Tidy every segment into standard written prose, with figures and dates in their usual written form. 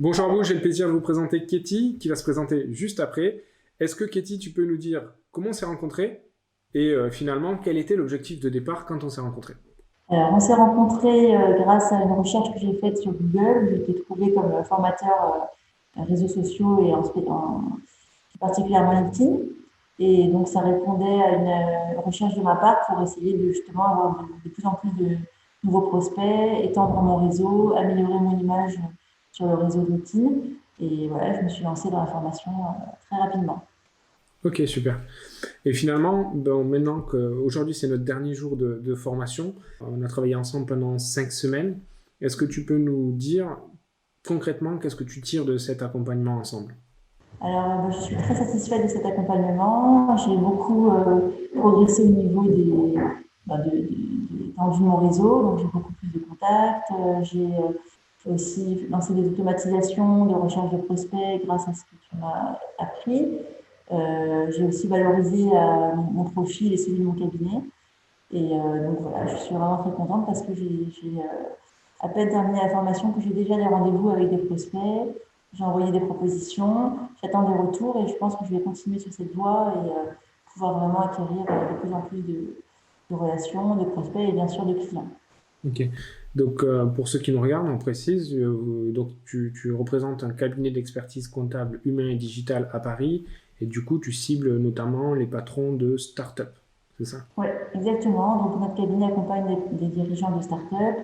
Bonjour à vous, j'ai le plaisir de vous présenter Katie, qui va se présenter juste après. Est-ce que Katie, tu peux nous dire comment on s'est rencontrés et finalement, quel était l'objectif de départ quand on s'est rencontrés? Alors, on s'est rencontrés grâce à une recherche que j'ai faite sur Google. J'ai été trouvée comme formateur réseaux sociaux et plus particulièrement LinkedIn. Et donc, ça répondait à une recherche de ma part pour essayer de justement avoir de plus en plus de nouveaux prospects, étendre mon réseau, améliorer mon image sur le réseau LinkedIn. Et voilà, je me suis lancée dans la formation très rapidement. Ok, super. Et finalement, bon, maintenant qu'aujourd'hui c'est notre dernier jour de formation, on a travaillé ensemble pendant 5 semaines. Est-ce que tu peux nous dire concrètement qu'est-ce que tu tires de cet accompagnement ensemble? Alors, je suis très satisfaite de cet accompagnement. J'ai beaucoup progressé au niveau de l'étendue de mon réseau, donc j'ai beaucoup plus de contacts. J'ai aussi lancé des automatisations de recherche de prospects grâce à ce que tu m'as appris. J'ai aussi valorisé mon profil et celui de mon cabinet. Et donc voilà, je suis vraiment très contente parce que j'ai à peine terminé la formation que j'ai déjà des rendez-vous avec des prospects. J'ai envoyé des propositions, j'attends des retours et je pense que je vais continuer sur cette voie et pouvoir vraiment acquérir de plus en plus de relations, de prospects et bien sûr de clients. Ok. Donc, pour ceux qui nous regardent, on précise, donc tu représentes un cabinet d'expertise comptable humain et digital à Paris, et du coup, tu cibles notamment les patrons de start-up, c'est ça? Oui, exactement. Donc notre cabinet accompagne des dirigeants de start-up,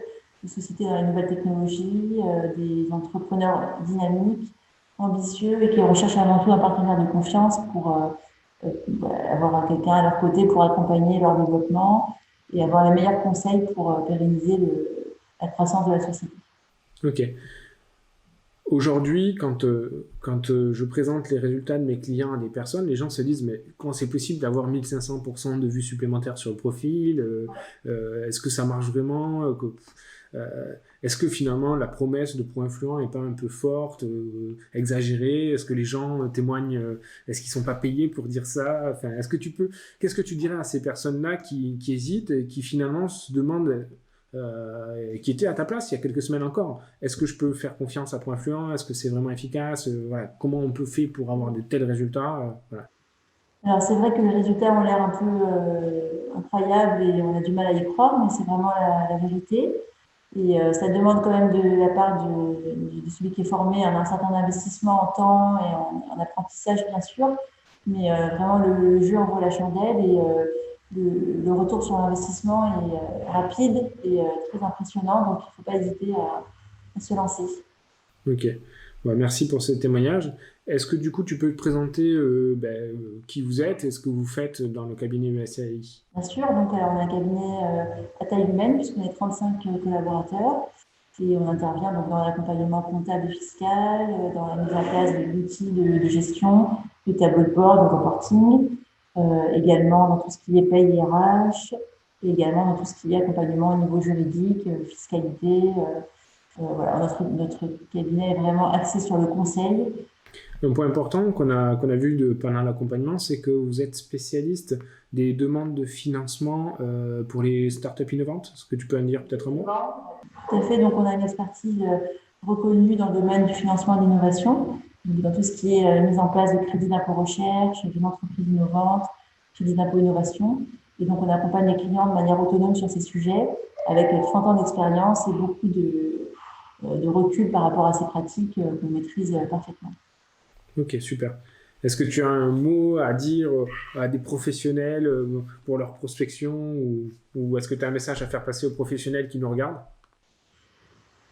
des sociétés dans les nouvelles technologies, des entrepreneurs dynamiques, ambitieux et qui recherchent avant tout un partenaire de confiance pour avoir quelqu'un à leur côté pour accompagner leur développement et avoir les meilleurs conseils pour pérenniser la croissance de la société. Ok. Aujourd'hui, quand je présente les résultats de mes clients à des personnes, les gens se disent, mais comment c'est possible d'avoir 1500% de vues supplémentaires sur le profil? Est-ce que ça marche vraiment? Est-ce que finalement la promesse de pro-influent n'est pas un peu forte, exagérée? Est-ce que les gens témoignent, est-ce qu'ils ne sont pas payés pour dire ça? Enfin, qu'est-ce que tu dirais à ces personnes-là qui hésitent et qui finalement se demandent, qui étaient à ta place il y a quelques semaines encore? Est-ce que je peux faire confiance à pro-influent? Est-ce que c'est vraiment efficace? Voilà. Comment on peut faire pour avoir de tels résultats? Voilà. Alors c'est vrai que les résultats ont l'air un peu incroyables et on a du mal à y croire, mais c'est vraiment la vérité. Et ça demande quand même de la part de celui qui est formé un certain investissement en temps et en apprentissage, bien sûr. Mais vraiment, le jeu en vaut la chandelle et le retour sur l'investissement est rapide et très impressionnant. Donc, il ne faut pas hésiter à se lancer. Ok. Bah, merci pour ce témoignage. Est-ce que du coup tu peux te présenter qui vous êtes et ce que vous faites dans le cabinet USAI? Bien sûr, donc on a un cabinet à taille humaine puisqu'on est 35 collaborateurs et on intervient donc dans l'accompagnement comptable et fiscal, dans la mise en place d'outils de gestion, de tableaux de bord, de reporting, également dans tout ce qui est paye et RH, et également dans tout ce qui est accompagnement au niveau juridique, fiscalité. Voilà, notre cabinet est vraiment axé sur le conseil. Un point important qu'on a vu pendant l'accompagnement, c'est que vous êtes spécialiste des demandes de financement pour les startups innovantes. Est-ce que tu peux en dire peut-être un mot? Tout à fait, donc on a une expertise reconnue dans le domaine du financement et de l'innovation, dans tout ce qui est mise en place de crédit d'impôt recherche, d'une entreprise innovante, crédit d'impôt innovation. Et donc on accompagne les clients de manière autonome sur ces sujets avec 30 ans d'expérience et beaucoup de recul par rapport à ces pratiques qu'on maîtrise parfaitement. Ok, super. Est-ce que tu as un mot à dire à des professionnels pour leur prospection ou est-ce que tu as un message à faire passer aux professionnels qui nous regardent?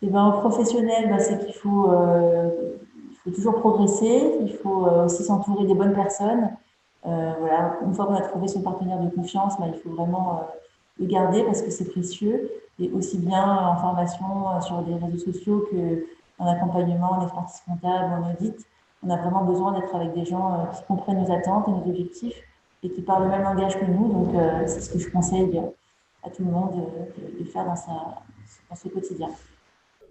Et ben, en professionnel, ben, c'est il faut toujours progresser, il faut aussi s'entourer des bonnes personnes. Voilà, une fois qu'on a trouvé son partenaire de confiance, ben, il faut vraiment le garder parce que c'est précieux. Et aussi bien en formation sur des réseaux sociaux qu'en accompagnement, en expertise comptable, en audit, on a vraiment besoin d'être avec des gens qui comprennent nos attentes et nos objectifs et qui parlent le même langage que nous. Donc, c'est ce que je conseille à tout le monde de faire dans ce quotidien.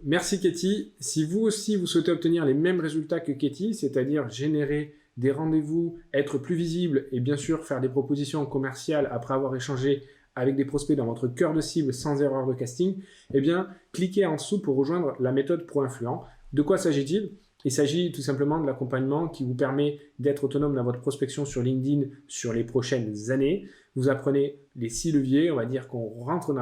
Merci Katie. Si vous aussi vous souhaitez obtenir les mêmes résultats que Katie, c'est-à-dire générer des rendez-vous, être plus visible et bien sûr faire des propositions commerciales après avoir échangé avec des prospects dans votre cœur de cible sans erreur de casting, eh bien cliquez en dessous pour rejoindre la méthode Pro-Influent. De quoi s'agit-il? Il s'agit tout simplement de l'accompagnement qui vous permet d'être autonome dans votre prospection sur LinkedIn sur les prochaines années. Vous apprenez les 6 leviers, on va dire qu'on rentre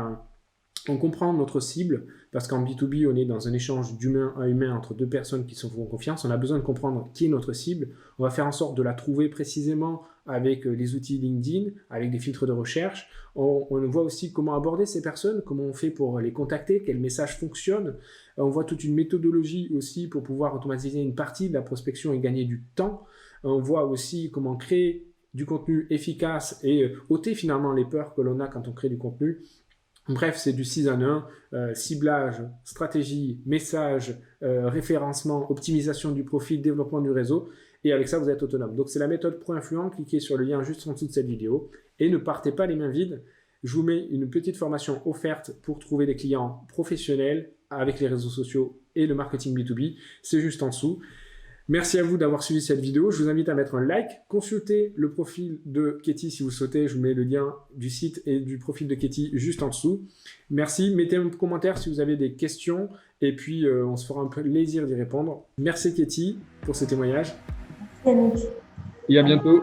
on comprend notre cible, parce qu'en B2B, on est dans un échange d'humain à humain entre deux personnes qui se font confiance. On a besoin de comprendre qui est notre cible. On va faire en sorte de la trouver précisément avec les outils LinkedIn, avec des filtres de recherche. On voit aussi comment aborder ces personnes, comment on fait pour les contacter, quels messages fonctionnent. On voit toute une méthodologie aussi pour pouvoir automatiser une partie de la prospection et gagner du temps. On voit aussi comment créer du contenu efficace et ôter finalement les peurs que l'on a quand on crée du contenu. Bref, c'est du 6 en 1, ciblage, stratégie, message, référencement, optimisation du profil, développement du réseau. Et avec ça, vous êtes autonome. Donc, c'est la méthode Pro-Influent. Cliquez sur le lien juste en dessous de cette vidéo. Et ne partez pas les mains vides. Je vous mets une petite formation offerte pour trouver des clients professionnels avec les réseaux sociaux et le marketing B2B. C'est juste en dessous. Merci à vous d'avoir suivi cette vidéo. Je vous invite à mettre un like, consultez le profil de Katie si vous souhaitez. Je vous mets le lien du site et du profil de Katie juste en dessous. Merci. Mettez un commentaire si vous avez des questions et puis on se fera un plaisir d'y répondre. Merci Katie pour ce témoignage. Merci Yannick. Et à bientôt.